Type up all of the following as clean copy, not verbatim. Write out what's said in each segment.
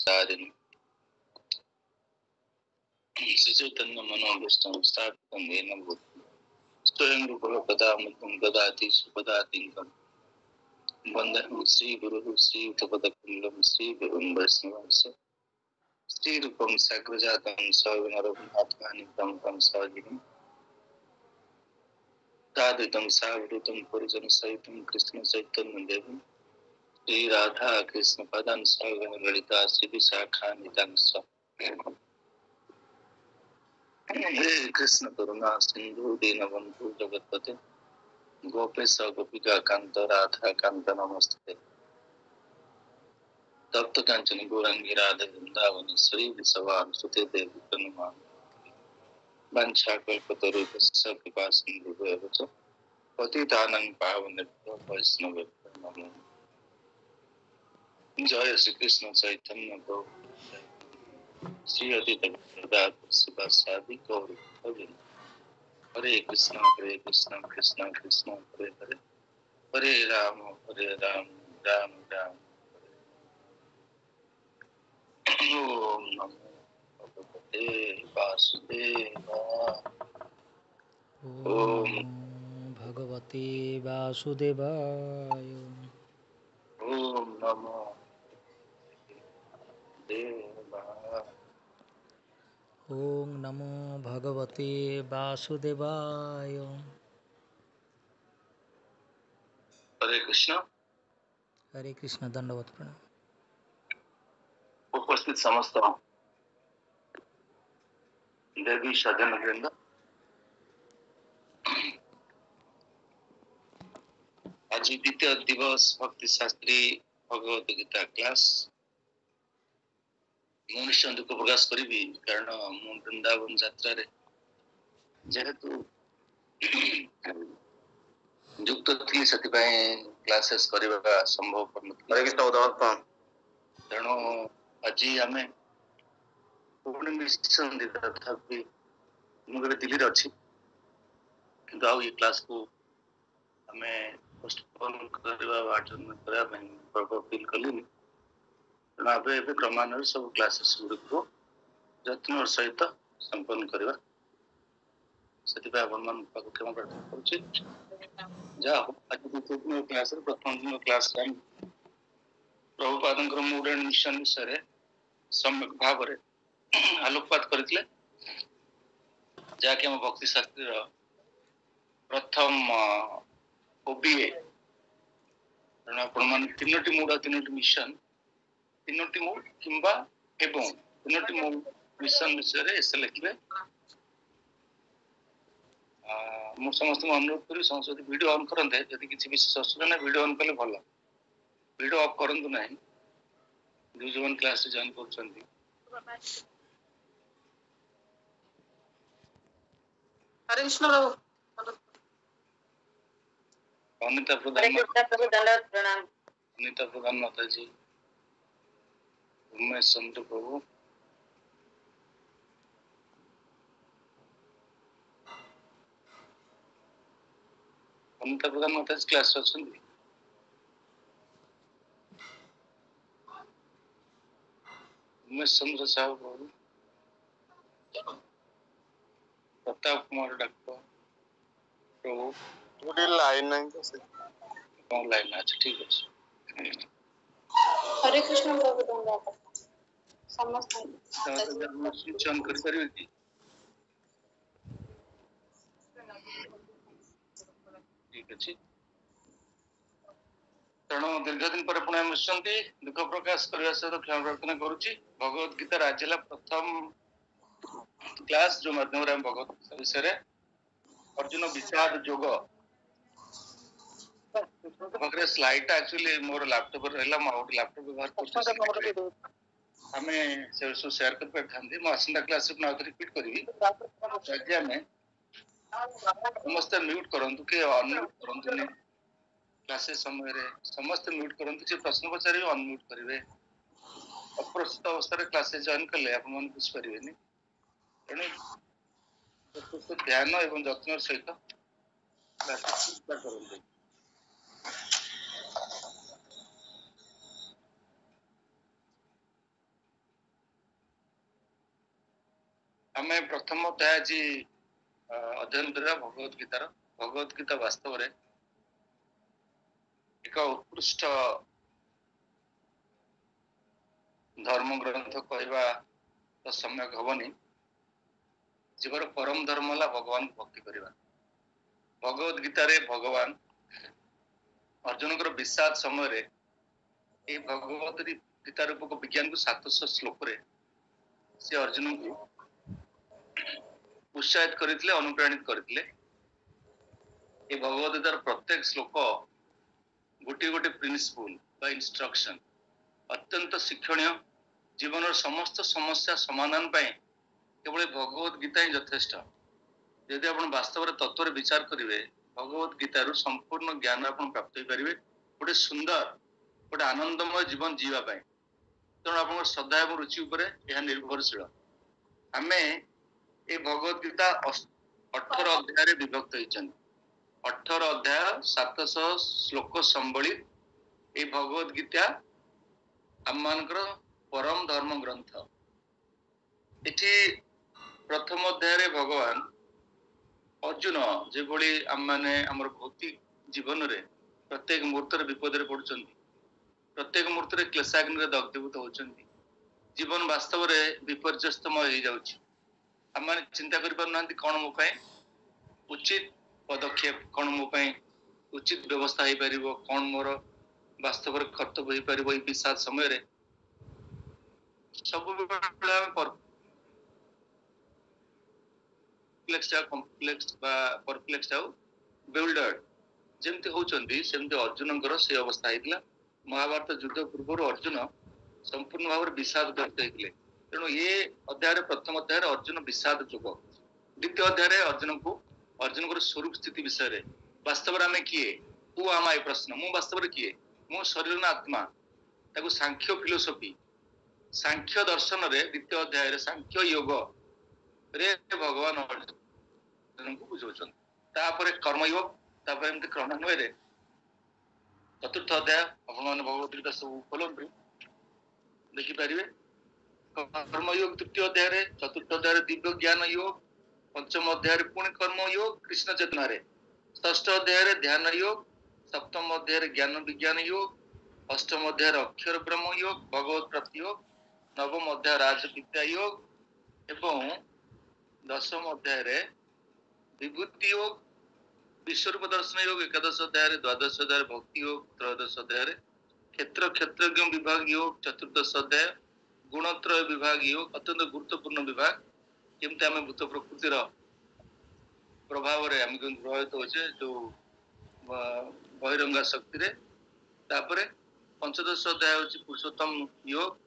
दारिणी श्री चैतन्य मनोभीष्टं स्थापितं येन भूतले स्वयं रूपः कदा मुक्तं ददाति सुपदातिं वन्दनं श्रीगुरुः श्रीयुतपदकमलं श्रीगुरुं वैष्णवंश श्रीरूपं साग्रजातं सविनरघुनाथानितं तं सजीवं साद्वैतं सावधूतं परिजनसहितं कृष्ण चैतन्यदेवं श्री राधा कृष्ण पदान् सगण ललिता श्री विशाखान्वितांश हे कृष्ण करुणा सिंधु दीनबंधु जगतपते गोपेश गोपिका कांत राधा कांत नमस्ते तप्त कांचन गौरंगी राधे वृंदावनेश्वरी विसवानुसुते देवी प्रणमामि वंशाकल्पतरुभ्यश्च कृपा सिन्धुभ्यः च पतितानां पावनेभ्यो वैष्णवेभ्यो नमो जय श्री कृष्ण चैतन्य प्रभु श्री अद्वैत गदाधर शिवासादि गौर भजन हरे कृष्ण कृष्ण कृष्ण हरे हरे हरे राम राम राम ओम नमो भगवते वासुदेवाय ओम भगवते वासुदेवाय ओम नमो देवाय ओम नमो भगवते वासुदेवाय। हरे कृष्ण दंडवत प्रणाम। उपस्थित समस्त देवी सज्जन वृंद आज द्वितीय दिवस भक्ति शास्त्री भगवत गीता क्लास ମୁଁ ନିଶ୍ଚୟ ଦୁଃଖ ପ୍ରକାଶ କରିବି କାରଣ ମୁଁ ବୃନ୍ଦାବନ ଯାତ୍ରାରେ ଯେହେତୁ ଯୁକ୍ତ ଥିଲି ସେଥିପାଇଁ କ୍ଲାसेସ୍ କରିବା ସମ୍ଭବ କରୁନଥିଲା ତେଣୁ ଆଜି ଆମେ ପୁଣି ମିଶିଛନ୍ତି ତଥାପି ମୁଁ ଏବେ ଦିଲ୍ଲୀରେ ଅଛି କିନ୍ତୁ ଆଉ ଏ କ୍ଲାସକୁ ଆମେ ପୋଷ୍ଟପୋନ୍ କରିବା ବା ଆଟେଣ୍ଡ କରିବା ପାଇଁ ଗର୍ବ ଫିଲ୍ କଲିନି ତେଣୁ ଏବେ କ୍ରମାନ୍ୱୟରେ ସବୁ କ୍ଲାसेସ୍ ଗୁଡ଼ିକୁ ଯତ୍ନର ସହିତ ସମ୍ପନ୍ନ କରିବା ସେଥିପାଇଁ ଆପଣମାନଙ୍କ ପାଖକୁ କ୍ଷମା ପ୍ରାର୍ଥନା କରୁଛି ଯାହା ହଉ ଆଜି ଦ୍ୱିତୀୟ ଦିନ କ୍ଲାସରେ ପ୍ରଥମ ଦିନ କ୍ଲାସରେ ପ୍ରଭୁପାଦଙ୍କର ମୁଡ୍ ଆଣ୍ଡ ମିଶନ ବିଷୟରେ ସମ୍ୟକ ଭାବରେ ଆଲୋକପାତ କରିଥିଲେ ଯାହାକି ଆମ ଭକ୍ତି ଶାସ୍ତ୍ରୀର ପ୍ରଥମ ଓବିଏ ତେଣୁ ଆପଣମାନେ ତିନୋଟି ମୁଡ୍ ଆଉ ତିନୋଟି ମିଶନ ତିନୋଟି ମୁଡ୍ କିମ୍ବା ଏବଂ ତିନୋଟି ମୁଡ୍ ମିଶନ ବିଷୟରେ ଏସେ ଲେଖିବେ ମୁଁ ସମସ୍ତଙ୍କୁ ଅନୁରୋଧ କରିବି ସମସ୍ତେ ଯଦି ଭିଡ଼ିଓ ଅନ୍ କରନ୍ତେ ଯଦି କିଛି ବିଶେଷ ଅସୁବିଧା ନାହିଁ ଭିଡ଼ିଓ ଅନ୍ କଲେ ଭଲ ଭିଡ଼ିଓ ଅଫ୍ କରନ୍ତୁ ନାହିଁ ଯୋଉମାନେ କ୍ଲାସରେ ଜଏନ୍ କରୁଛନ୍ତି हरे कृष्ण प्रभु अनिता प्रधान अनिता प्रधान माता जी उमेश चंद्र प्रभु अनिता प्रधान माता जी क्लास अच्छी उमेश चंद्र साहु प्रभु प्रताप कुमार डॉक्टर प्रभु लाइन नहीं तो कौन लाइन अच्छा ठीक है हरे कृष्ण प्रभु धन्यवाद समस्त स्विच ऑन कर परिबे की ठीक अछि तेणु दीर्घ दिन पर पुणे मिशंती दुख प्रकाश करने सहित क्षमा प्रार्थना करुच्ची भगवत गीता राज्य प्रथम क्लास जो माध्यम रे भगवत गीता विषय रे अर्जुन विषाद योग बगरे स्लाइड एक्चुअली मोर लैपटॉप रे रहला म आउट लैपटॉप व्यवहार करते हमें से शेयर कर पाथांती म आसंता क्लास रे ना रिपीट करबी आज हमें समस्त म्यूट करंतु के अनम्यूट करंतु ने क्लासेस समय रे समस्त म्यूट करंतु जे प्रश्न पचारे अनम्यूट करिवे अप्रस्तुत अवस्था रे क्लासेस जॉइन करले आपण मन बुझ परिबेनी तेणु ध्यान एवं जत्नर सहित क्लासेस स्टार्ट करंतु आम प्रथम आज अध्ययन करवा भगवत गीतार। भगवत गीता वास्तव में एक उत्कृष्ट धर्म ग्रंथ कहवा तो सम्यक हबनी। जीवर परम धर्म है भगवान भक्ति करवा। भगवत गीतार भगवान अर्जुन विषाद समय भगवत गीता रूपक विज्ञान को 700 श्लोक से अर्जुन को उत्साहित करते अनुप्राणित करते। भगवत गीतार प्रत्येक श्लोक गोटे गोटे प्रिंसिपल बा इंस्ट्रक्शन अत्यंत शिक्षणीय। जीवन समस्त समस्या समाधान केवल भगवत गीता ही यथेष्ट। यदि आप वास्तव में तत्व विचार करेंगे भगवत गीतार संपूर्ण ज्ञान आप प्राप्त हो पारे। गोटे सुंदर गोटे आनंदमय जीवन जीवाई तेणु आप श्रद्धा और रुचि उपर यह निर्भरशील। आम ये भगवत गीता 18 अध्याय विभक्त होती। 18 अध्याय 700 श्लोक संबलित ये भगवत गीता आम मानकर परम धर्म ग्रंथ। इठी प्रथम अध्याय भगवान अर्जुन जो भाई आम मैंने आम भौतिक जीवन में प्रत्येक मुहूर्त विपद पड़ुं। प्रत्येक मुहूर्त क्लेशाग्नि दग्धीभूत होती। जीवन वास्तव में विपर्यस्तमय हो जाउछि। आम मैंने चिंता कर पारना कौन मो उचित पदक्षेप कौन मो उचित व्यवस्था हो पार कौन मोर वास्तव कर्तव्य हो पार। विषाद समय सब परप्लेक्स बेउल्डर्ड जमती होचंदी सेमती अर्जुन से अवस्था होता। महाभारत युद्ध पूर्व अर्जुन संपूर्ण भाव विषादग्रस्त होते। तेणु ये अध्याय प्रथम अध्याय अर्जुन विषाद जोग। द्वितीय अध्याय अर्जुन को स्वरूप स्थिति विषय वास्तव में आम किए हु आम ए प्रश्न मु वास्तव में किए मो शरीर ना आत्मा ताकू सांख्य फिलोसफी सांख्य दर्शन रे द्वितीय अध्याय सांख्य योग रे भगवान अर्जुन को बुझाउछन। तापर कर्मयोग तापर एमती क्रमान्वय चतुर्थ अध्याय अपन भगवत गीता सब खोलते देखिपारे। कर्मयोग तृतीय अध्याय, चतुर्थ अध्याय दिव्य ज्ञान योग, पंचम अध्याय पुणी कर्म योग कृष्ण चेतना, षष्ठ अध्याय ध्यान योग, सप्तम अध्याय ज्ञान विज्ञान योग, अष्टम अध्याय अक्षर ब्रह्म योग भगवत प्राप्ति योग, नवम अध्याय राज विद्या योग एवं दशम अध्याय विभूति योग, विश्वरूप दर्शन योग, एकादश अध्याय, द्वादश अध्याय भक्ति योग, त्रयोदश अध्याय क्षेत्र क्षेत्रज्ञ विभाग योग, चतुर्दश अध्याय गुणत्रय विभाग योग अत्यंत गुरुत्वपूर्ण विभाग। केमती आम भूत प्रकृतिर प्रभाव प्रभावित होचे जो बहिरंगा शक्ति रे। तापरे पंचदश अध्याय होची पुरुषोत्तम योग,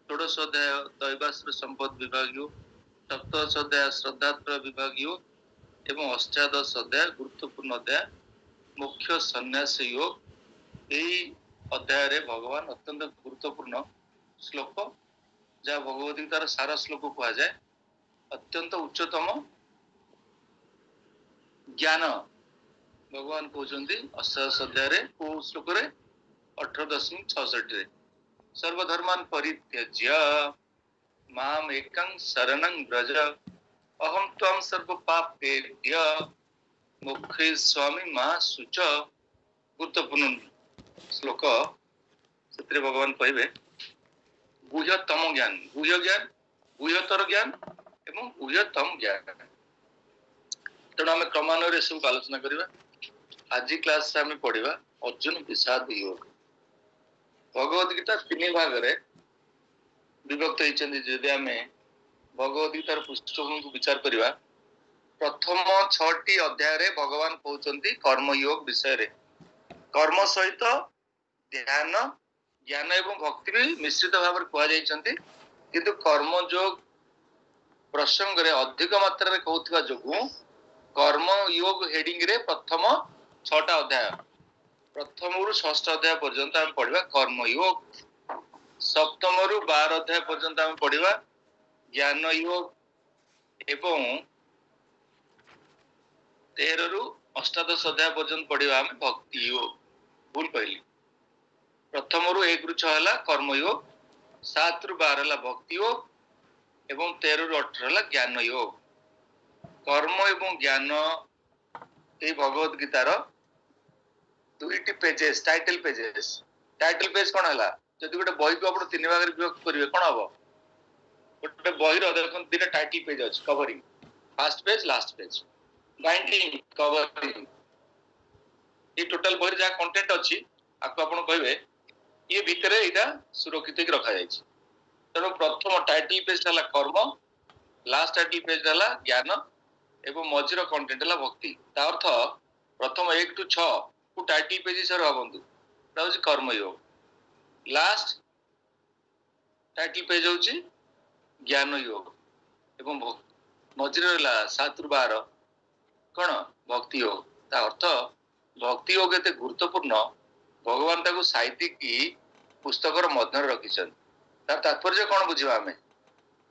षोडश अध्याय दैवास्त्र संपद विभाग योग, सप्तदश अध्याय श्रद्धात्रय विभाग योग एवं अष्टादश अध्याय गुरुत्वपूर्ण अध्याय मुख्य संन्यास योग। यही अध्याय रे भगवान अत्यंत गुरुत्वपूर्ण श्लोक जहाँ भगवत गीतार सारा श्लोक कह जाए अत्यंत उच्चतम ज्ञान भगवान कहते। अष्टादश अध्याय श्लोक 18.66 सर्वधर्मान परित्यज्य माम एकं शरणं व्रज अहम त्वां सर्व पापेभ्य मोक्षयिष्यामि मा शुच। गुरुत्वपूर्ण श्लोक से भगवान कहे गुह्यतम ज्ञान, गुह्य ज्ञान, गुह्यतर ज्ञान एवं गुह्यतम ज्ञान। तेणु आम क्रमान्वय सब आलोचना करवा। आज क्लास आम पढ़ा अर्जुन विषाद योग। भगवत गीता 3 भाग रे विभक्त होती। आम भगवत गीतार पृष्ठभूमि को विचार करवा प्रथम 6टी अध्याय रे भगवान कहते कर्म योग विषय रे। कर्म सहित ध्यान ज्ञान एवं भक्ति भी मिश्रित भाव में कहुई किंतु कर्म योग प्रसंग रे अधिक मात्रा रे कहउथिबा जोगु कर्म योग हेडिंग रे प्रथम 6टा अध्याय प्रथम रु 6ष्ठ अध्याय पर्यंत हम पढ़िबा कर्म योग, सप्तम रु 12 अध्याय पर्यंत हम पढ़िबा ज्ञान योग एवं 13 रु अष्टादश अध्याय पर्यंत पढ़िबा हम भक्ति योग। भूल कहली। प्रथम रु 1 रु 6 है कर्म योग, 7 रु 12 है भक्ति योग एवं 13 रु 18 है ज्ञान योग। कर्म एवं ज्ञान ये भगवत गीतार दुईटी पेजेस टाइटल पेज कौन है जदि गोटे बही को आप 3 भाग विभक्त करेंगे कौन हम गोटे बही देखो 2टा टाइटल पेज अच्छे covering first page last page binding covering ये टोटल बही जहाँ कंटेंट अच्छी आपको आप कहे ये भितर यहाँ सुरक्षित रखा जाए। तेणु प्रथम टाइटल पेज है कर्म लास्ट टाइटल पेज है ज्ञान एवं मझीर कंटेंट है भक्ति। ता अर्थ प्रथम 1 टू 6 को टाइटल पेज हिसाब से भावतु कर्मयोग लास्ट टाइटल पेज हूँ ज्ञान योग एवं मझीर रहा 7 रु 12 कौन भक्ति योग। ता अर्थ भक्ति योग एत गुरुत्वपूर्ण भगवान ताको साहित्यिक पुस्तक मध्य रखिछन। तार तात्पर्य कौन बुझा आम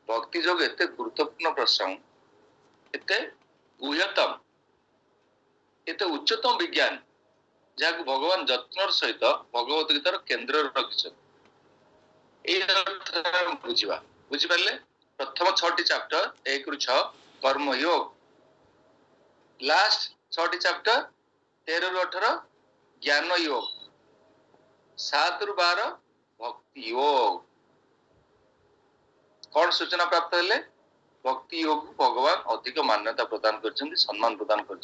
भक्ति योग एत गुरुत्वपूर्ण प्रसंग एत गुह्यतम एत उच्चतम विज्ञान जहाँ भगवान जत्नर सहित भगवत गीतार केन्द्र रखिछन। बुझा बुझिपारे प्रथम 6टी चैप्टर 1 रु 6 कर्म योग लास्ट 6टी चैप्टर 13 रु 18 ज्ञान योग 7 रु 12 भक्ति योग। कौन सूचना प्राप्त हेले भक्ति योग भगवान अधिक मान्यता प्रदान कर सम्मान प्रदान कर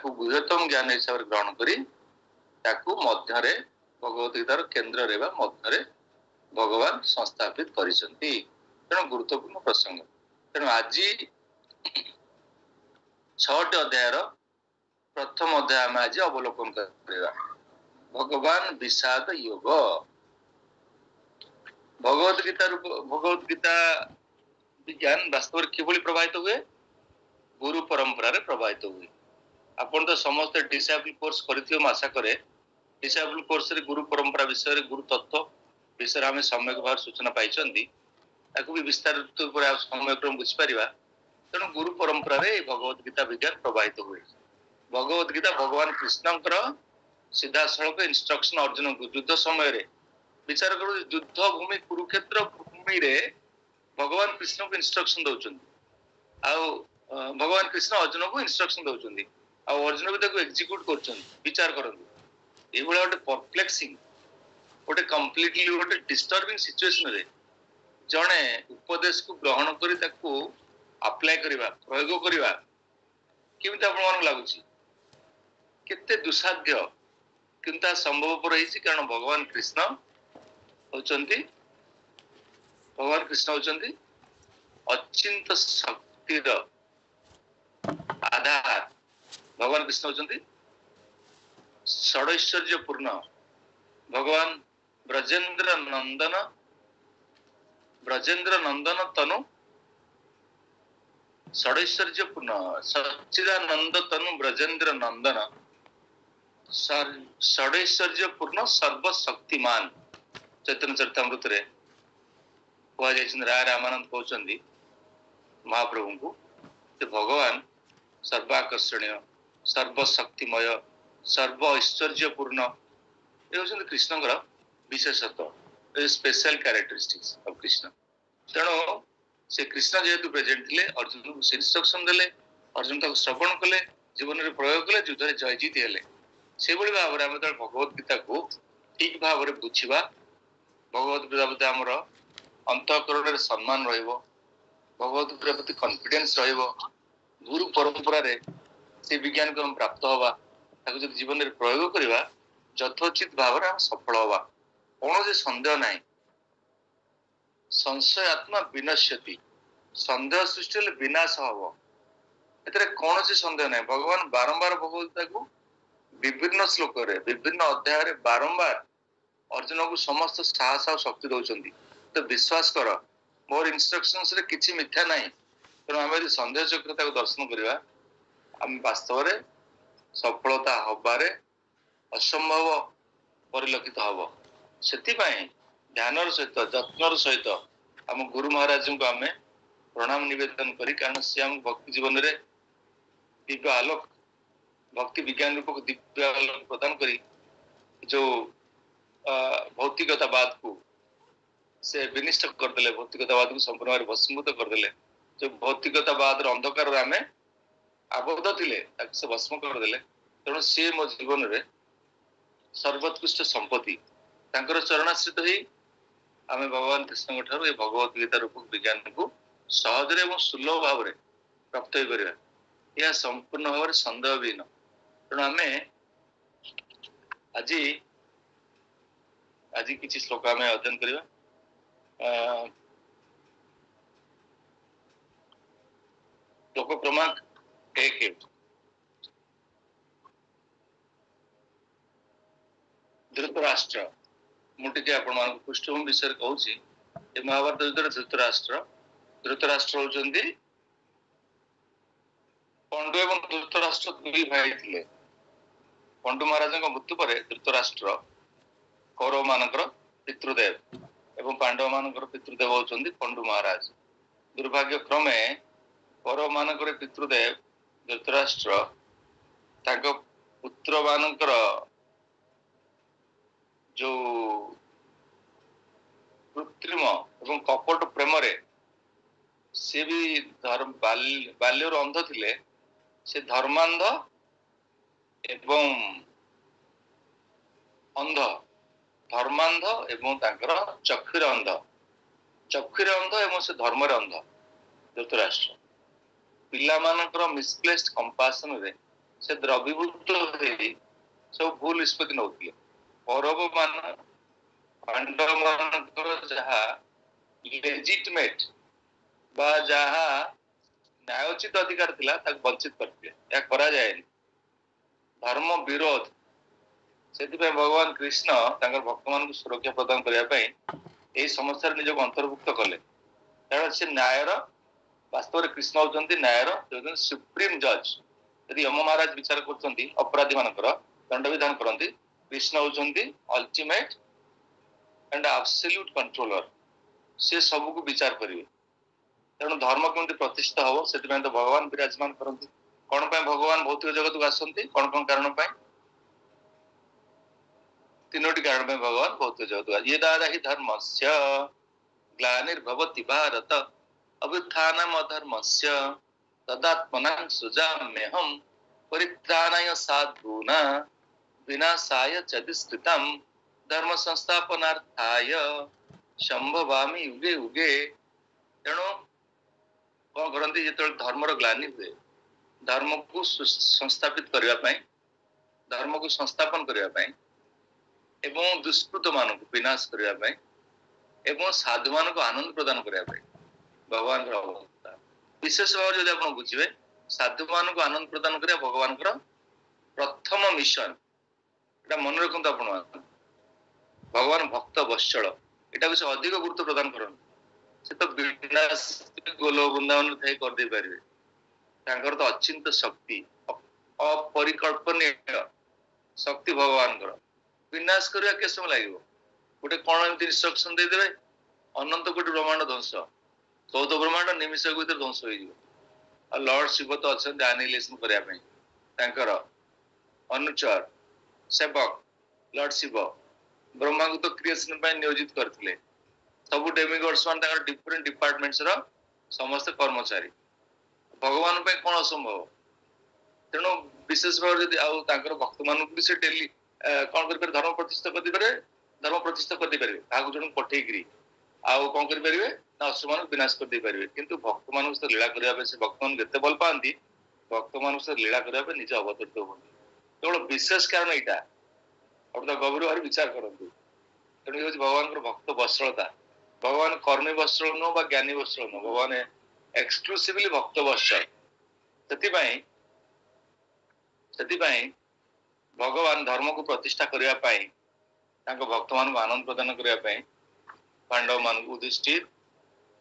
गुह्यतम ज्ञान हिसाब से ग्रहण करी मध्य भगवत गीतार केन्द्र रे मध्य भगवान संस्थापित करिसेंती। तेणु गुरुत्वपूर्ण प्रसंग। तेणु आज 6टी अध्याय प्रथम अध्याय आम आज अवलोकन करवा भगवान विषाद योग। भगवत गीता विज्ञान वास्तव किभली प्रभावित हुए गुरु परंपरा रे प्रभावित हुए। आपन तो समस्त डिसेबल कोर्स करथियो आशा करे डिसेबल कोर्स रे गुरु परंपरा विषय रे गुरु तत्व विषय आम सम्यक भाव सूचना पाई भी विस्तारित समय क्रम बुझी पारिबा। तेणु गुरु परंपरा रे भगवत गीता विज्ञान प्रभावित हुए। भगवत गीता भगवान कृष्णंकर सीधा सड़क इंस्ट्रक्शन अर्जुन को युद्ध समय रे विचार करू युद्ध भूमि कुरुक्षेत्र भूमि रे भगवान कृष्ण को इंस्ट्रक्शन दौरान भगवान कृष्ण अर्जुन को इंस्ट्रक्शन दौरान अर्जुन भी एक्जिक्यूट कर विचार करते ये गोटे परप्लेक्सिंग गोटे कम्प्लीटली गोटे डिस्टर्बिंग सिचुएशन रे जड़े उपदेश को ग्रहण करी अप्लाई करवा प्रयोग करवा केमिति आपन लगुच केते दुसाध्य किंतु संभवपर होती कारण भगवान कृष्ण होचंती अचिंत शक्तिर आधार। भगवान कृष्ण होचंती षडैश्वर्य पूर्ण भगवान ब्रजेंद्र नंदन तनु षडैश्वर्य पूर्ण सच्चिदानंद तनु ब्रजेंद्र नंदन षडैश्वर्य पूर्ण सर्वशक्तिमान। चैतन्य चरितामृत रे राय रामानंद कहते महाप्रभु को भगवान सर्वाकर्षणीय सर्वशक्तिमय सर्व ऐश्वर्यपूर्ण ये हूँ कृष्ण विशेषत्व स्पेशल कैरेक्टरिस्टिक्स ऑफ कृष्ण। तेणु से कृष्ण जेहेतु प्रेजेंट थे अर्जुन को इंस्ट्रक्शन देले अर्जुन तक श्रवण कले जीवन में प्रयोग कले युद्ध में जयजीत हेले से भाव में आम भगवत गीता को ठीक भाव में बुझा भगवत गीता प्रति आमर अंतःकरण सम्मान भगवत गीता प्रति कॉन्फिडेंस गुरु परंपरा रे से विज्ञान को हम प्राप्त हवा जीवन में प्रयोग करवा यथोचित भाव में सफल हवा कौन सन्देह ना संशय आत्मा विनश्यति संदेह सृष्टि विनाश हम ए कौन सन्देह ना भगवान बारंबार भगवत को विभिन्न श्लोक विभिन्न अध्याय बारंबार अर्जुन को समस्त साहस और शक्ति दौरान तो विश्वास कर मोर इंस्ट्रक्शंस रे किछि मिथ्या नहीं। तेणु आम संदेह चक्रता को दर्शन करवा आम वास्तव में सफलता हबारे असंभव परिलक्षित हम से ध्यान सहित जत्नर सहित आम गुरु महाराज को आम प्रणाम निवेदन करी कारण से आम भक्ति जीवन में दिव्य आलोक भक्ति विज्ञान रूप दिव्य आलोक प्रदान करी जो भौतिकतावाद को से विनिष्ट करदे भौतिकतावाद को संपूर्ण भाव भस्मीभूत करदे जो भौतिकतावाद अंधकार आम आबद्ध थे से भस्म करदे तेणु सी मो जीवन में सर्वोत्कृष्ट संपत्ति चरणाश्रित ही आम भगवान कृष्ण ठार ये भगवत गीता रूप विज्ञान को सहजरे और सुलभ भाव में प्राप्त यह संपूर्ण भाव में सन्देह भी न तेणु आम आज आज किसी श्लोक आम अध्ययन करवा श्लोक क्रमांक 1 धृतराष्ट्र मुझे आपण मान पृष्ठभूमि विषय कहूँ महाभारत युद्ध धृतराष्ट्र होती पंडु एवं धृतराष्ट्र दुई भाई थे पंडु महाराज मृत्यु पर धृतराष्ट्र कौरव मानकर पितृदेव एवं पांडव मानकर पितृदेव होती पंडु महाराज दुर्भाग्य क्रमे कौरव मानकर पितृदेव धृतराष्ट्र पुत्र मानकर जो कृत्रिम एवं कपट प्रेम सी भी बाल्यर अंध थे से धर्मांध एवं अंध धर्मांध एवं चक्षुर अंध एवं से धर्म अंध धृतराष्ट्र पिला मानकर मिसप्लेस्ड कंपासन रे से द्रवीभूत सब भूल निष्पत्ति नौते कौरव मान पांडव मान जहाँ लेजिटमेट बा जहाँ न्यायोचित अधिकार थिला ताक वंचित करते या करा जाए धर्म विरोध से भगवान कृष्ण भक्त मान सुरक्षा प्रदान करने समस्या निजक अंतर्भुक्त कले कारण से न्यायर वास्तव में कृष्ण होती न्यायर सुप्रीम जज यदि यम महाराज विचार कर अपराधी मानकर दंड विधान करती कृष्ण होती अल्टीमेट एंड एब्सोल्यूट कंट्रोलर से सबको विचार करेंगे तेणु धर्म केमती प्रतिष्ठा हम से तो भगवान विराजमान करती कौन भगवान भौतिक जगत को आसती कौन कौन कारण तीनोटी कारण में भगवान भौतिक जगत ये दादा ही धर्म से ग्लानिर्भवति भारत अभ्युत्थानम अधर्मस्य तदात्मनां सृजाम्यहम् परित्राणाय साधूना विनाशाय च दुष्कृतं धर्म संस्थापनार्थाय संभवामि युगे युगे तेणु कौन करती जो धर्मर ग्लानि हुए धर्म को संस्थापित करने धर्म को संस्थापन करने एवं दुष्कृत मान विनाश करने एवं साधु मान को आनंद प्रदान करने भगवान अवस्था विशेष भाव जो आप बुझे साधु मान को आनंद प्रदान कर भगवान प्रथम मिशन एटा मन रखु आप भगवान भक्त वत्सल यहाँ से अधिक गुरुत्व प्रदान करते से तो विनाश गोल वृंदावन थे करदे पारे तो अचिंत शक्ति अपरिकल्पनीय शक्ति भगवान विनाश करवा के समय लगे गोटे कौन एमती इंस्ट्रक्शन देदेवे अनंत कोटि ब्रह्मांड ध्वंस 14 ब्रह्मांड निमिष भीतर ध्वंस हो लॉर्ड शिव तो अच्छा आनिलेसन करने अनुचर सेवक लॉर्ड शिव ब्रह्मा को तो क्रिएशन नियोजित करते सब डेमिगॉड्स मान डिफरेंट डिपार्टमेंट्स रो समस्त कर्मचारी भगवान पे कौन असंभव तेणु विशेष भाव जब भक्त मान भी से डेली कौन कर धर्म प्रतिष्ठा कर जन पठेकरी आउ कौन करेंगे ना असुर मान विनाश कर पारे किंतु भक्त मान सहित लीला करने से भक्त मान जिते भल पाती भक्त मान सहित लीला करने निज अवतरित हूँ केवल विशेष कारण यहाँ अब तो गभीर भाव विचार करते तेणु ये भगवान भक्त वत्सलता भगवान कर्मी वत्सल नुह ज्ञानी वत्सल नुह भगवान एक्सक्लूसिवली भक्त वत्सल से भगवान धर्म को प्रतिष्ठा करने भक्त मान आनंद प्रदान करने पांडव मान युधिष्ठिर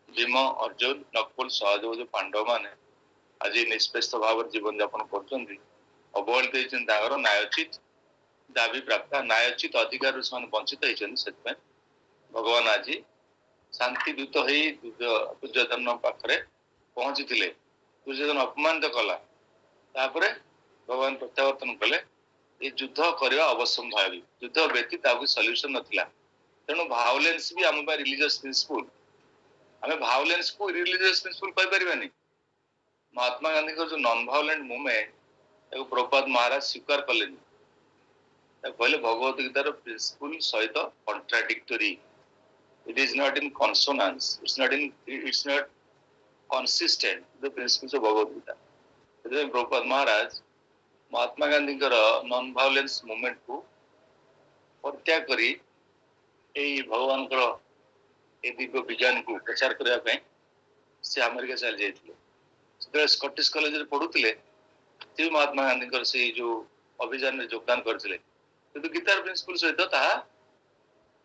भीम अर्जुन नकुल सहदेव जो पांडव मान आज निष्पेष भाव जीवन यापन कर अवहेलित न्यायोचित दाबी प्राप्त न्यायोचित अधिकार से वंचित होती भगवान आज शांति दूत हो दुर्योधन पाखे पहुंची दुर्योधन अपमानित कला भगवान प्रत्यावर्तन कले ये युद्ध करवा अवश्यम्भावी युद्ध व्यतीत सल्यूशन नाला तेणु भायोलेंस भी आम रिलीजियस प्रिंसिपल आम भायोलेंस को रिलीजियस प्रिंसिपल कहि परिबानी महात्मा गांधी को जो नॉन भायोलेंट मूवमेंट प्रभुपाद महाराज स्वीकार कले कहले भगवत गीतार प्रिंसिपल सहित contradictory it is not in consonance it's not consistent the principles of Bhagavad Gita ସେଥିପାଇଁ ପ୍ରଭୁପାଦ ମହାରାଜ महात्मा गांधी नॉन भायोलेंस मूवमेंट को परित्याग करी भगवान दिव्य विज्ञान को प्रचार करने से अमेरिका चली जाते स्कॉटिश कॉलेज रे पढ़ुले महात्मा गांधी से जो अभियान में योगदान करते किंतु गीतार प्रिंसिपल सहित ताहा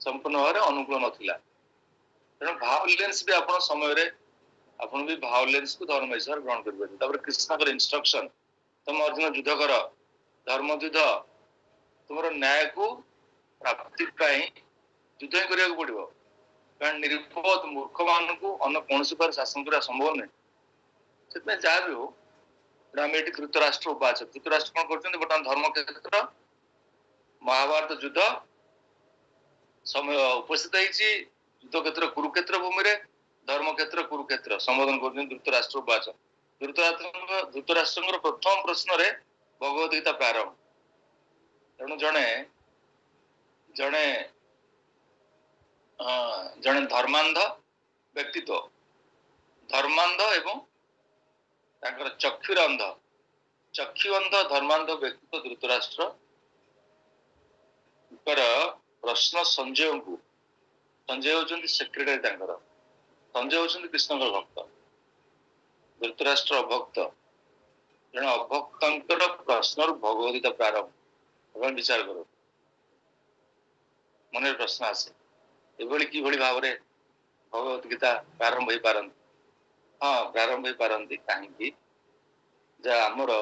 संपूर्ण भाव अनुकूल नथिला तेणु भायोलेंस भी आपण समय रे आपण भी भायोलेंस को धर्म हिसाब ग्रहण करिबे तापर कृष्ण कर इंस्ट्रक्शन तुम अर्जुन युद्ध कर धर्म युद्ध तुम न्याय को प्राप्ति युद्ध ही करने को पड़ो कारण निरुपद मूर्ख मान को अन्य कौन पर शासन करने संभव नहीं से जहाँ भी हो आम ये धृतराष्ट्र उपाच धृतराष्ट्र कौन कर बर्तमान धर्म क्षेत्र महाभारत युद्ध समय उपस्थित होती युद्ध क्षेत्र कुरुक्षेत्र भूमि रे धर्म क्षेत्र कुरुक्षेत्र संबोधन कर धृतराष्ट्र उपाच धृतराष्ट्र प्रथम प्रश्न रे भगवद गीता प्रारंभ तेणु जड़े जड़े जड़े धर्मांध व्यक्तित्व धर्मांध एवं चक्षुरांध चक्षुअंध धर्मांध व्यक्तित्व धृतराष्ट्र प्रश्न संजय को संजय होती सेक्रेटरी संजय होती कृष्ण भक्त धृतराष्ट्र अभक्त जन अभक्तर प्रश्न भगवदगीता प्रारंभ भगवान विचार करो मन प्रश्न आसे कि भाव में भगवत गीता प्रारंभ हो पारती हाँ प्रारंभ हो पारती कहीं आमर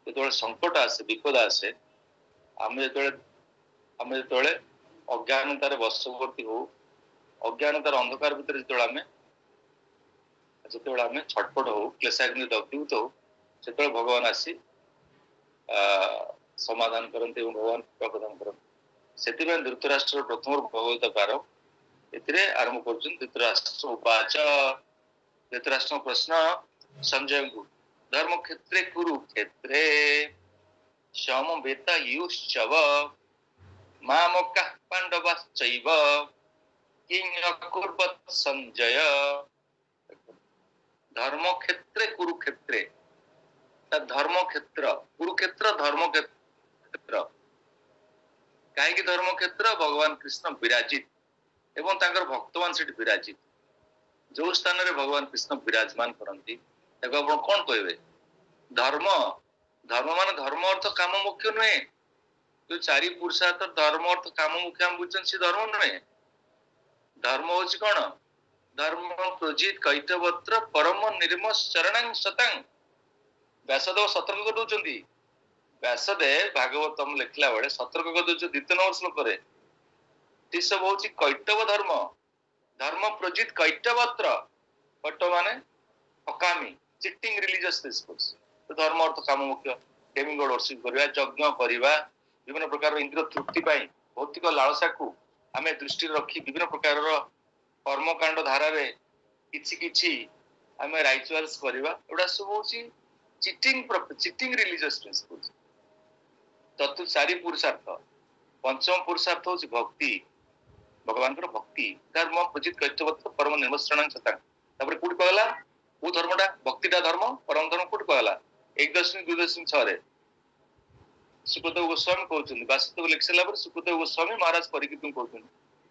जो संकट आसे विपद आसे आम जो अज्ञानतार वशवर्ती हो अज्ञानतार अंधकार भितर जो आम छटपट हो क्लेशाग्नि दग्धीभूत हो से भगवान आसी समाधान करते भगवान कृपा प्रदान करते से धृतराष्ट्र प्रथम भगवत प्रारंभ ए आरंभ कर धृतराष्ट्र उवाच धृतराष्ट्र प्रश्न संजय को धर्म क्षेत्रे कुरुक्षेत्रे समवेता युश्चव मामकाः पांडवाश्चैव किं अकुर्वत् संजय धर्म क्षेत्रे कुरुक्षेत्रे धर्म क्षेत्र कुरुक्षेत्र धर्म क्षेत्र कहीं धर्म क्षेत्र भगवान कृष्ण विराजित एवं तांकर भक्तवान से विराजित जो स्थान रे भगवान कृष्ण विराजमान करती कौन कहे धर्म धर्म मान धर्म अर्थ काम मुख्य नुहे जो चारि पुरुषार्थ धर्म अर्थ काम मुख्य हम बुझे सी धर्म नुहे धर्म हूँ कौन धर्म प्रजित कैटवत्र परम निर्म शरण शतांग व्यासदेव सतर्क कर व्यासदेव भागवतम लिखला बेले सतर्क कर द्वितीय नंबर श्लोक सब हूँ कैटव धर्म धर्म प्रजित कैटवत्र कैट माने अकामी चिटिंग रिलीजियस प्रिंसिपल्स धर्म अर्थ काम मुख्य डेमिगॉड वर्शिप करवा यज्ञ करवा विभिन्न प्रकार इंद्र तृप्ति भौतिक लालसा को आम दृष्टि रखी विभिन्न प्रकार कर्मकांड धारा किछि आम राइचुअल्स करवा एटा सब हूँ चिटिंग रिलीजियस प्रिंसिपल्स तत्व चारि पुरुषार्थ पंचम पुरुषार्थ हूँ भक्ति भगवान भक्ति धर्म प्रजित कैटवत्र परम निर्मस्रण कौटी कहला वो धर्मटा भक्तिटा धर्म परम धर्म कौटी कहला 1.2.6 सुखदेव गोस्वामी कहते वासुदेव लिख सारा पर सुखदेव गोस्वामी महाराज परीक्षित को कहते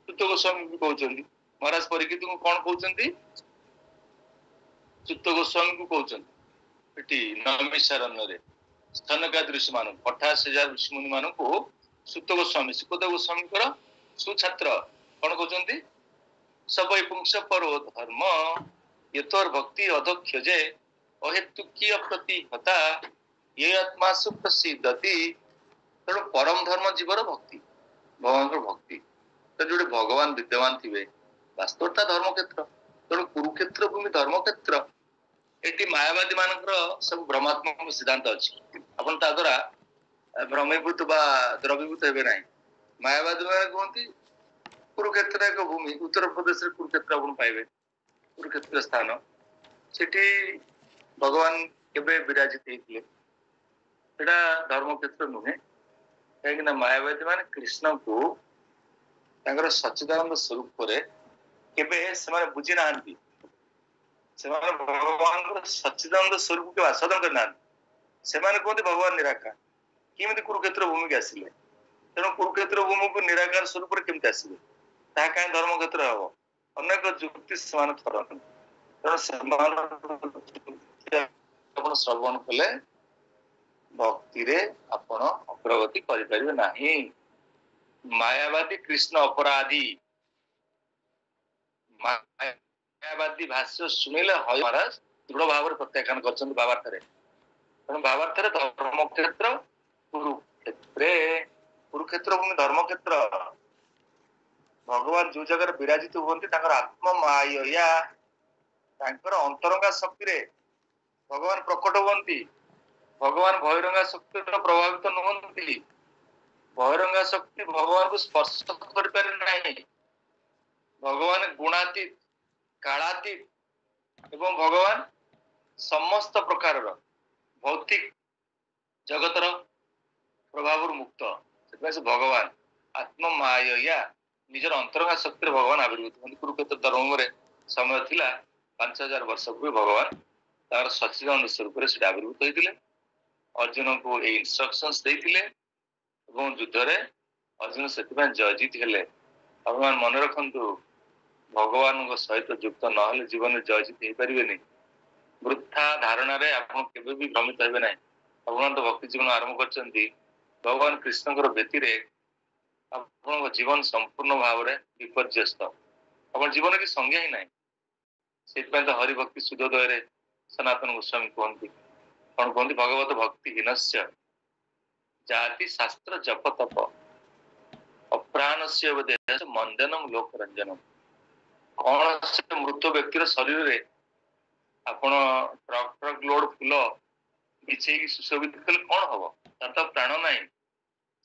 सुत गोस्वामी भी कहते महाराज परीक्षित को कौन कहते सुत गोस्वामी को कहते नैमिषारण्य स्तनकाद ऋषि मान 28,000 ऋषि मुनि मान को सुत गोस्वामी सुखदेव गोस्वामी सुछात्र कौन कहते सब पुंस परो धर्म यथोर भक्ति अधक्षजे अहेतुकीय प्रतिहता ये आत्मासु प्रसिद्धति तेणु परम धर्म जीवर भक्ति भगवान भक्ति जो भगवान विद्यमान थे वास्तवता धर्म क्षेत्र तेणु कुरुक्षेत्र भूमि धर्म क्षेत्र ये मायावादी मान सब भ्रमात्मक सिद्धांत अच्छी अपन द्वारा भ्रमीभूत द्रवीभूत हे ना मायावादी मैंने कहते कुरुक्षेत्र एक भूमि उत्तर प्रदेश कुरुक्षेत्र आपण पाइबे कुरुक्षेत्र स्थान सेठी भगवान केबे विराजित हेतिले सेटा धर्म क्षेत्र नुहे कहीं मायावादी मान कृष्ण को तांकर सच्चिदानंद स्वरूप केबे से बुझी ना भगवान सच्चिदानंद स्वरूप के आस्वादन करना से कहते भगवान निराकार किमी कुरुक्षेत्र भूमि के आसिले तेणु कुरुक्षेत्र भूमि को निराकार स्वरूप केमती आसवे ता कहीं धर्म क्षेत्र हम अनेक जुक्ति से तेणु श्रवण कले भक्ति रे आपण अग्रगति करें ना मायावादी कृष्ण अपराधी मायावादी भाष्य शुणिले हय महाराज दृढ़ भाव प्रत्याख्यान कर भावार्थ तेणु भावार्थ धर्म क्षेत्र कुरुक्षेत्र भूमि धर्म क्षेत्र भगवान जो जगह विराजित होती आत्म माया अंतरंगा शक्ति रे भगवान प्रकट होती भगवान बहिरंगा शक्ति प्रभावित नुहति बहिरंगा शक्ति भगवान को स्पर्श कर पारे नहीं भगवान गुणातीत कालातीत एवं भगवान समस्त प्रकार भौतिक जगतर प्रभाव मुक्त से भगवान आत्म माया निजर अंतरंगा शक्ति भगवान आविर्भूत होती कुरुक्षेत्र धर्म में समय थिला 5000 वर्ष पूर्व भगवान तार सच्चिदानंद स्वरूप से आविर्भूत होते अर्जुन को ये इंस्ट्रक्शंस देते युद्ध रे अर्जुन से जयजित हेले भगवान मन रखु भगवान सहित युक्त ना जीवन में जयजित हो पारे वृथा धारणा रे आप केबे भी भ्रमित हेबे ना भगवान तो भक्ति जीवन आरंभ कर भगवान कृष्ण व्यक्ति आप जीवन संपूर्ण भाव में विपर्यस्त आप जीवन की संज्ञा ही ना से तो हरिभक्ति सुधोदय सनातन गोस्वामी कहती कौन कहते भगवत भक्ति हीनस्य जाति शास्त्र जप तप अप्राण से मंदनम लोक रंजनम कौन से मृत व्यक्तिर शरीर रे आपण ट्रक ट्रक लोड फुल बिछे सुशोभित कले कौन हम तार तो प्राण ना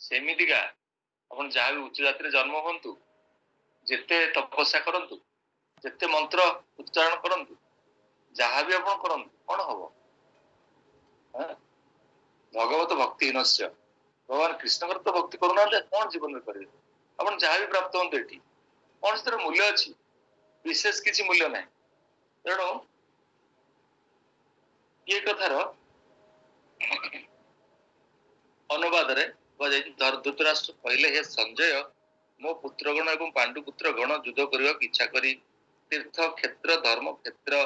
सेमितिका अपन जहाँ भी उच्च जाति जन्म हूँ जिते तपस्या करंतु जिते मंत्र उच्चारण करंतु जहाँ भी अपन करंतु कौन हम भगवत भक्ति हीनस्य भगवान कृष्ण तो भक्ति करूना कौन जीवन में करेंगे अपन जहाँ भी प्राप्त हूँ ये कौन से मूल्य अच्छी विशेष किसी मूल्य ना तेणु ये कथार अनुवाद धृतराष्ट्र कहले हे संजय मो पुत्रगण एवं पांडुपुत्र गण युद्ध करने की इच्छा करी तीर्थ क्षेत्र धर्म क्षेत्र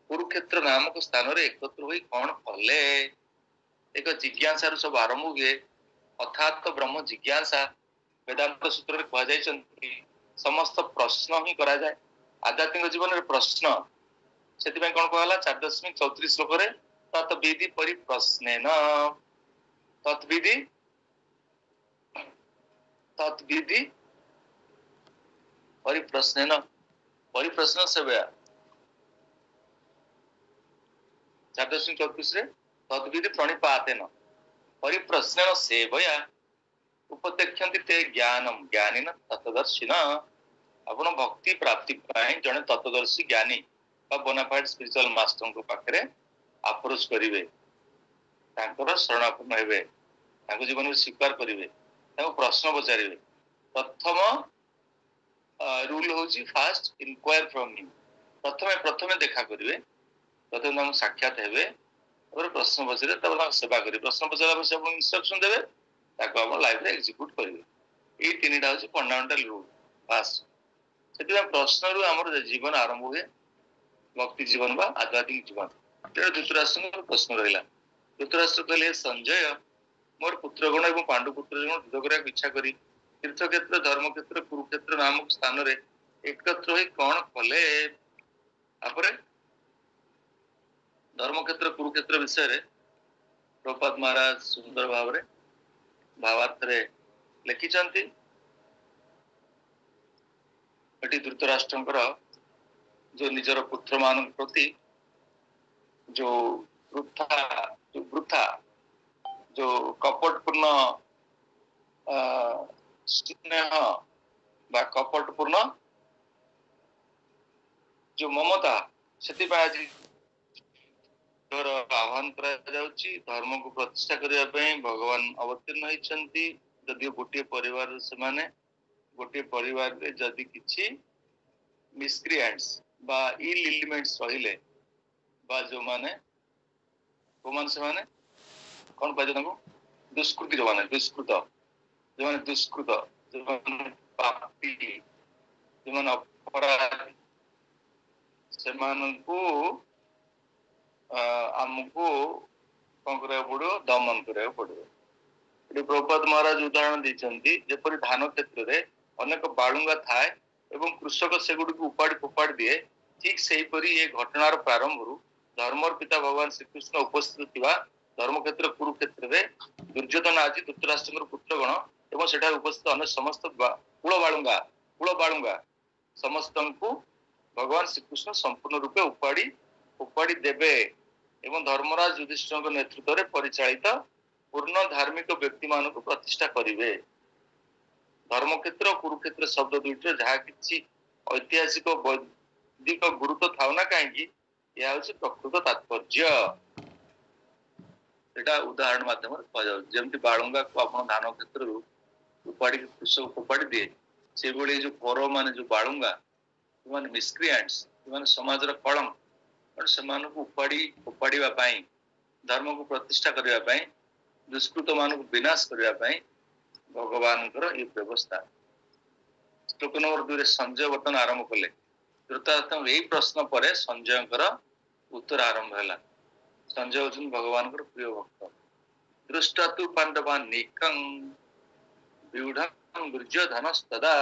कुरुक्षेत्र नामक स्थान रे एकत्र होई कौन कले एक जिज्ञासा सब आरंभ हुए अर्थात ब्रह्म जिज्ञासा वेदांत सूत्र में कह समस्त प्रश्न ही करा जाए आध्यात्मिक जीवन में प्रश्न से कौन कहला 4.34 श्लोक रे तत्विधि परिप्रश्नेन तत्विधि तत्विधि परिप्रश्नेन परिप्रश्न से 4.34 रे तद्विधि प्रणिपातेन परिप्रश्नेन सेवया उपदेक्षन्ति ते ज्ञानम ज्ञानिन तत्वदर्शिन आपण भक्ति प्राप्ति पाई जने तत्वदर्शी ज्ञानी बा बोनाफाइड स्पिरिचुअल मास्टर को पाखरे अप्रोच करिवे तांकर शरणापन्न हेबे तांको जीवन में स्वीकार करिवे तांको प्रश्न पचारिवे प्रथम रूल होची फास्ट इंक्वायर फ्रॉम हिम प्रथमे देखा करिवे प्रथम तांको साक्षात हेबे और प्रश्न पचारे तब सेवा करिवे प्रश्न पचारा से आपण इंस्ट्रक्शन देबे ताको आपण लाइफ रे एग्जीक्यूट करिवे ए तीनटा होची फंडामेंटल रूल फास्ट सेतिबा प्रश्न रु हमर जीवन आरंभ हुए भक्ति जीवन बा आध्यात्मिक जीवन तेरे धृतराष्ट्र प्रश्न रहिला धृतराष्ट्र कहले संजय मोर पुत्रगण एवं पांडुपुत्र युद्ध करने की इच्छा करी तीर्थ क्षेत्र धर्म क्षेत्र कुरुक्षेत्र नामक स्थान रे एकत्र होई कौन कले आपरे धर्म क्षेत्र कुरुक्षेत्र विषय रे प्रभुपाद महाराज सुंदर भाव रे भावार्थ रे लिखिचंती एटी धृतराष्ट्रंकर जो निजर पुत्र मान प्रति जो वृथा जो कपटपूर्ण स्नेह बा कपटपूर्ण जो ममता से आज आह्वान धर्म को प्रतिष्ठा करने भगवान अवतीर्ण होती जदि गोटे परिवार से माने गोटे परिवार रे जदि किछि मिसक्रिएंट्स बा इल एलिमेंट्स रहिले बा जो माने कोमन से माने कौन कहते हैं दुष्कृति जो माने दुष्कृत जो माने पापी जो माने अपराधी से मानकु आमको कौन करा पड़ो दमन करा पड़ो। ये प्रभुपाद महाराज उदाहरण देते जेपरि धान क्षेत्र में अनेक बालुंगा थाए एवं कृषक से गुड़ी को उपाड़ी फोपाड़ी दिए ठीक से ये घटनार प्रारंभ धर्मर पिता भगवान श्रीकृष्ण उपस्थित थिबा धर्म क्षेत्र कुरुक्षेत्र में दुर्योधन आदि धृतराष्ट्र पुत्रगण एवं सेठार उपस्थित अन्य समस्त कुल बालुंगा समस्त को भगवान श्रीकृष्ण संपूर्ण रूपे उपाड़ी देवे एवं धर्मराज युधिष्ठिर नेतृत्व में परिचालित पूर्ण धार्मिक व्यक्ति मान को प्रतिष्ठा करिवे। धर्मक्षेत्र कुरुक्षेत्र शब्द दुईटर जहाँ किसी ऐतिहासिक वैदिक गुरुत्व थाउ ना कहीं यह हूँ प्रकृत तात्पर्य एटा उदाहरण माध्यम जमी बालुंगा को आप धान क्षेत्र उपाड़ी कृषक उपाड़ी दिए से भाई जो पर मान जो बालुंगा मिसक्रिएंट्स समाज कलंक से उपाड़ी धर्म को प्रतिष्ठा करने दुष्कृत मान को विनाश करने भगवान ये व्यवस्था। श्लोक नंबर 2 संजय वर्तन आरंभ कले धृतराष्ट्र यही प्रश्न पर संजय उत्तर आरंभ है। संजय होचन भगवान प्रिय भक्त दृष्टा तु पांडवान निकं व्यूढ़ं दुर्योधनस्तदा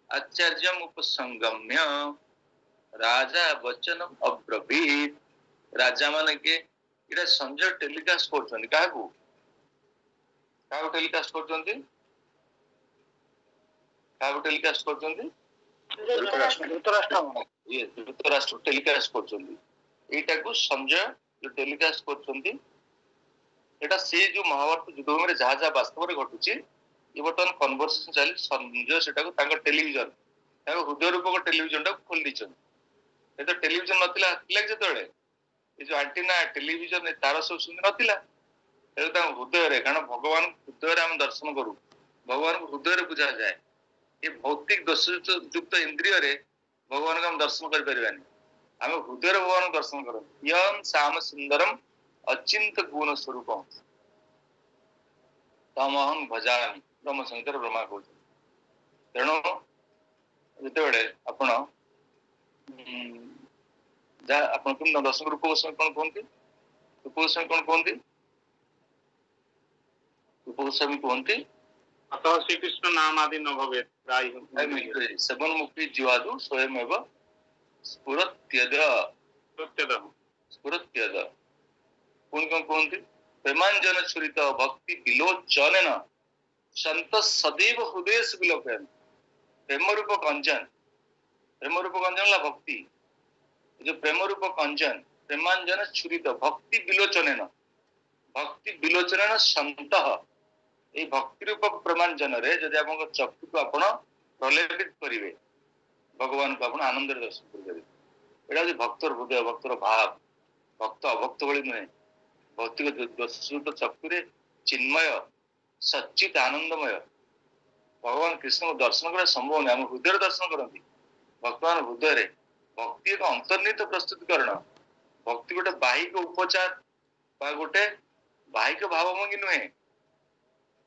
आचार्यम उपसंगम्य राजा वचनम अब्रवीत। राजा माने के इरा संजय टेलीकास्ट करछन काहू टेलीकास्ट करछन धृतराष्ट्र टेलीकास्ट करछन एटा को संजय जो टेलीकास्ट करछन एटा से जो महाभारत युद्ध में जहाँ जहाँ वास्तव में घटुची ये बर्तमान कन्वर्सेशन चली संजय सेटा को तांका टेलीविजन तांका हृदय रूपक टेलीविजन टा खोल दीचन ए तो टेलीविजन नथिला जेतबेले ये जो एंटीना टेलीविजन तार सब सुंदर नथिला हृदय रे कारण भगवान हृदय रे हम दर्शन करू भगवान को हृदय रे पूजा जाए ये भौतिक दोष युक्त इंद्रिय रे भगवान को हम दर्शन कर परिबानी आम हृदय रे भगवान को दर्शन करू यं श्याम सुंदरम अचिंत गुण स्वरूपम तमहं भजामि ब्रह्म शंकर ब्रह्मा कहते तेणु जितेबले आपण दर्शन रूप गोस्वामी कौन कहते रूप गोस्वामी कौन कहते रूप गोस्वामी कहते अतः श्रीकृष्ण नाम आदि न भवेत् सेवन मुक्ति जीवादु स्वयं एवं स्फुरत्यद पुण्य कौन कहते प्रेमांजन छुरित भक्ति विलोचन संत सदैव हृदय विलोकन प्रेम रूप कंजन ला भक्ति जो प्रेम रूप कंजन प्रेमांजन छुरित भक्ति विलोचन संत ये भक्ति रूप प्रेमांजन रे जदि आप चक्षु को आप प्रलेपित करेंगे भगवान को आप आनंद दर्शन करेंगे एटा भक्तर हृदय भक्तर भाव भक्त अभक्त भली नुहे भौतिक दर्शित चक्षुरे चिन्मय सच्चित आनंदमय भगवान कृष्ण को दर्शन करा संभव नहीं हम हृदय दर्शन करती भगवान हृदय भक्ति एक अंतर्निहित प्रस्तुतिकरण भक्ति गोटे बाहिक उपचार गोटे बाहिक भावभंगी नुहे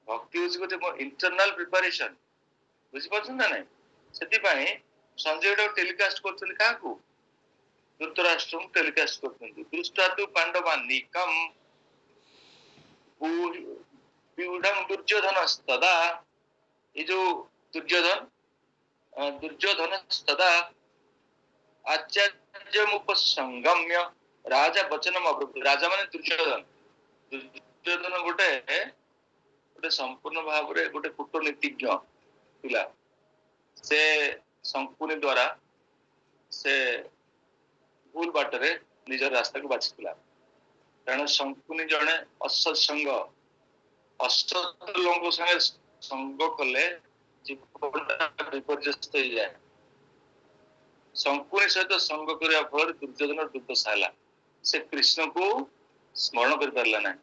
भक्ति हूँ गोटे इंटरनाल प्रिपरेशन बुझीपार ना ना से संजय टेलीकास्ट कर क्या धृतराष्ट्र टेलीकास्ट कर दृष्टा तु पांडवान निकम दुर्योधन तदा ये जो दुर्योधन तदा आचार्य उपसंगम्य राजा वचनम अब्रवीत राजा माने दुर्योधन गोटे संपूर्ण भाव रे गोटे कूटनीतिज्ञ पिला से संपूर्ण द्वारा से भूल बाटरे निजर रास्ता को बाछिला कारण संपूर्ण जने असत्संग असत लोगों संगे संग कले ଜୀବନଟା ବିପର୍ଯ୍ୟସ୍ତ ହେଇଯାଏ। ଶଙ୍କୁନି ସହିତ ସଙ୍ଗ କରିବା ଫଳରେ ଦୁର୍ଯ୍ୟୋଧନ ଦୁର୍ଦ୍ଦଶା ହେଲା। ସେ କୃଷ୍ଣକୁ ସ୍ମରଣ କରିପାରିଲା ନାହିଁ।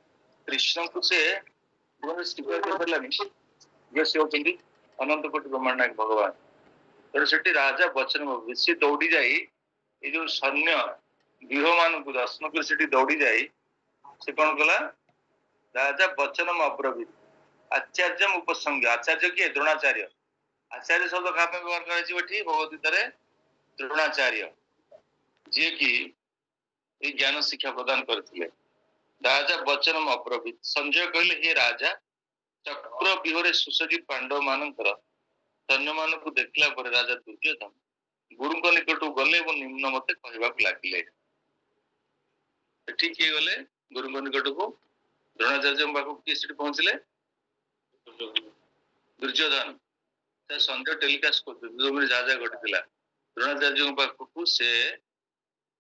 କୃଷ୍ଣଙ୍କୁ ସେ ସ୍ୱୀକାର କରିପାରିଲାନି ଯେ ସେ ହଉଛନ୍ତି ଅନନ୍ତ କୋଟି ବ୍ରହ୍ମାଣ୍ଡ ନାୟକ ଭଗବାନ। ତେଣୁ ସେଠି ରାଜା ବଚନ ସେ ଦୌଡ଼ି ଯାଇ ଏଇ ଯୋଉ ସୈନ୍ୟ ଗୃହ ମାନଙ୍କୁ ଦର୍ଶନ କରି ସେଠି ଦୌଡ଼ି ଯାଇ ସେ କଣ କଲା? ରାଜା ବଚନମ ଅବ୍ରବୀତ ଆଚାର୍ଯ୍ୟ ଉପସଂଜ୍ଞ। ଆଚାର୍ଯ୍ୟ କିଏ? ଦ୍ରୋଣାଚାର୍ଯ୍ୟ। ଆଚାର୍ଯ୍ୟ ଶବ୍ଦ କାହା ପାଇଁ ବ୍ୟବହାର କରାଯିବ ଏଠି ଭଗବଦ୍ଗୀତାରେ? ଦ୍ରୋଣାଚାର୍ଯ୍ୟ, ଯିଏ କି ଏଇ ଜ୍ଞାନ ଶିକ୍ଷା ପ୍ରଦାନ କରିଥିଲେ। ରାଜା ବଚନମ ଅବ୍ରବୀତ। ସଞ୍ଜୟ କହିଲେ, ହେ ରାଜା, ଚକ୍ର ବିହରେ ସୁସଜ୍ଜିତ ପାଣ୍ଡବ ମାନଙ୍କର ସୈନ୍ୟ ମାନଙ୍କୁ ଦେଖିଲା ପରେ ରାଜା ଦୁର୍ଯ୍ୟୋଧନ ଗୁରୁଙ୍କ ନିକଟକୁ ଗଲେ ଏବଂ ନିମ୍ନ ମତେ କହିବାକୁ ଲାଗିଲେ। ଏଠି କିଏ ଗଲେ? ଗୁରୁଙ୍କ ନିକଟକୁ। ଦ୍ରୋଣାଚାର୍ଯ୍ୟଙ୍କ ପାଖକୁ କିଏ ସେଠି ପହଞ୍ଚିଲେ? ଦୁର୍ଯ୍ୟୋଧନ। ସେ ସନ୍ଧ୍ୟା ଟେଲିକାଷ୍ଟ କରୁଥିଲେ ଯାହା ଯାହା ଘଟିଥିଲା। ଦ୍ରୋଣାଚାର୍ଯ୍ୟଙ୍କ ପାଖକୁ ସେ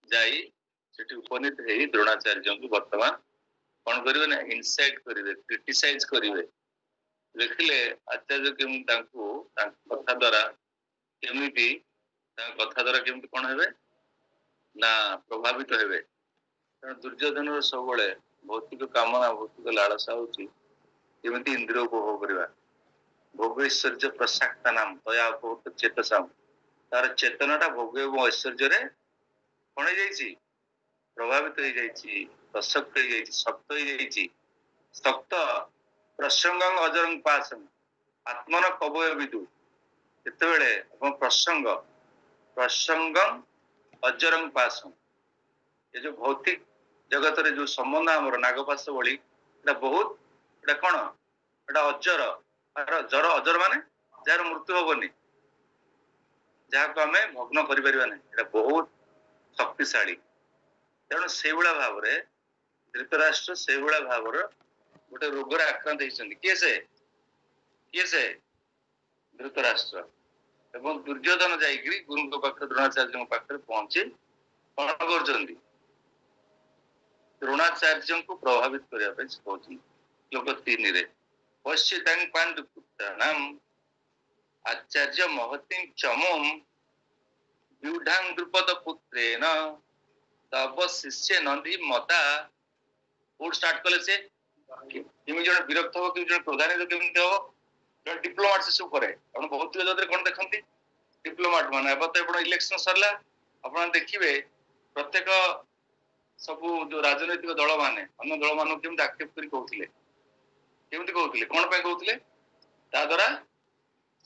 ଯାଇ ସେଠି ଉପନୀତ ହେଇ ଦ୍ରୋଣାଚାର୍ଯ୍ୟଙ୍କୁ ବର୍ତ୍ତମାନ କଣ କରିବେ ନା ଇନସାଇଟ୍ କରିବେ, କ୍ରିଟିସାଇଜ କରିବେ। ଦେଖିଲେ ଆଚାର୍ଯ୍ୟ କେମିତି ତାଙ୍କ କଥା ଦ୍ଵାରା କେମିତି କଣ ହେବେ ନା ପ୍ରଭାବିତ ହେବେ। କାରଣ ଦୁର୍ଯ୍ୟୋଧନର ସବୁବେଳେ ଭୌତିକ କାମନା, ଭୌତିକ ଲାଳସା ହଉଛି କେମିତି ଇନ୍ଦ୍ରିୟ ଉପଭୋଗ କରିବା। ଭୋଗ ଐଶ୍ୱର୍ଯ୍ୟ ପ୍ରସାକ୍ତା ନାମ ତୟା ଉପଭୋଗ ଚେତସାମ। ତାର ଚେତନାଟା ଭୋଗ ଏବଂ ଐଶ୍ୱର୍ଯ୍ୟରେ କଣ ହେଇଯାଇଛି? ପ୍ରଭାବିତ ହେଇଯାଇଛି, ପ୍ରସକ୍ତ ହେଇଯାଇଛି, ଶକ୍ତ ହେଇଯାଇଛି। ଶକ୍ତ ପ୍ରସଙ୍ଗ ଅଜରଂ ପାସଂ ଆତ୍ମନ କବୟ ବିଦୁ। ଯେତେବେଳେ ଆପଣ ପ୍ରସଙ୍ଗ ଅଜରଂ ପାସଂ, ଏ ଯୋଉ ଭୌତିକ ଜଗତରେ ଯୋଉ ସମ୍ବନ୍ଧ ଆମର ନାଗପାଶ ଭଳି, ଏଟା ବହୁତ, ଏଟା କଣ? ଏଟା ଅଜର। ଜର ଅଜର ମାନେ ଯାହାର ମୃତ୍ୟୁ ହବନି, ଯାହାକୁ ଆମେ ଭଗ୍ନ କରିପାରିବା ନାହିଁ। ଏଟା ବହୁତ ଶକ୍ତିଶାଳୀ। ତେଣୁ ସେଇଭଳିଆ ଭାବରେ ଧୃତରାଷ୍ଟ୍ର ସେଇଭଳିଆ ଭାବରେ ଗୋଟେ ରୋଗରେ ଆକ୍ରାନ୍ତ ହେଇଛନ୍ତି। କିଏ ସେ? ଧୃତରାଷ୍ଟ୍ର। ଏବଂ ଦୁର୍ଯ୍ୟୋଧନ ଯାଇକିରି ଗୁରୁଙ୍କ ପାଖରେ, ଦ୍ରୋଣାଚାର୍ଯ୍ୟଙ୍କ ପାଖରେ ପହଞ୍ଚି କଣ କରୁଛନ୍ତି? ଦ୍ରୋଣାଚାର୍ଯ୍ୟଙ୍କୁ ପ୍ରଭାବିତ କରିବା ପାଇଁ ସେ କହୁଛନ୍ତି। ଶ୍ଲୋକ 3ରେ ପଶ୍ୟତାଂ ପାଣ୍ଡୁପୁତ୍ରାଣାଂ ଆଚାର୍ଯ୍ୟ ମହତିଂ ଚମୁଂ ବ୍ୟୁଢାଂ ଦ୍ରୁପଦ ପୁତ୍ରେନ ତବ ଶିଷ୍ୟ ନନ୍ଦୀ ମତା। କୋଉଠି ଷ୍ଟାର୍ଟ କଲେ ସେ? କେମିତି ଜଣେ ବିରକ୍ତ ହବ, କେମିତି ଜଣେ ପ୍ରଧାନିତ କେମିତି ହବ? ଜଣେ ଡିପ୍ଲୋମାଟ ସେ ସବୁ କରେ। ଆପଣ ଭୌତିକ ଜଗତରେ କଣ ଦେଖନ୍ତି? ଡିପ୍ଲୋମାଟ ମାନେ ଏବେ ତ ଆପଣ ଇଲେକ୍ସନ ସରିଲା, ଆପଣ ଦେଖିବେ ପ୍ରତ୍ୟେକ ସବୁ ଯୋଉ ରାଜନୈତିକ ଦଳ ମାନେ ଅନ୍ୟ ଦଳ ମାନଙ୍କୁ କେମିତି ଆକ୍ଷେପ କରି କହୁଥିଲେ, କଣ ପାଇଁ କହୁଥିଲେ? ତା ଦ୍ଵାରା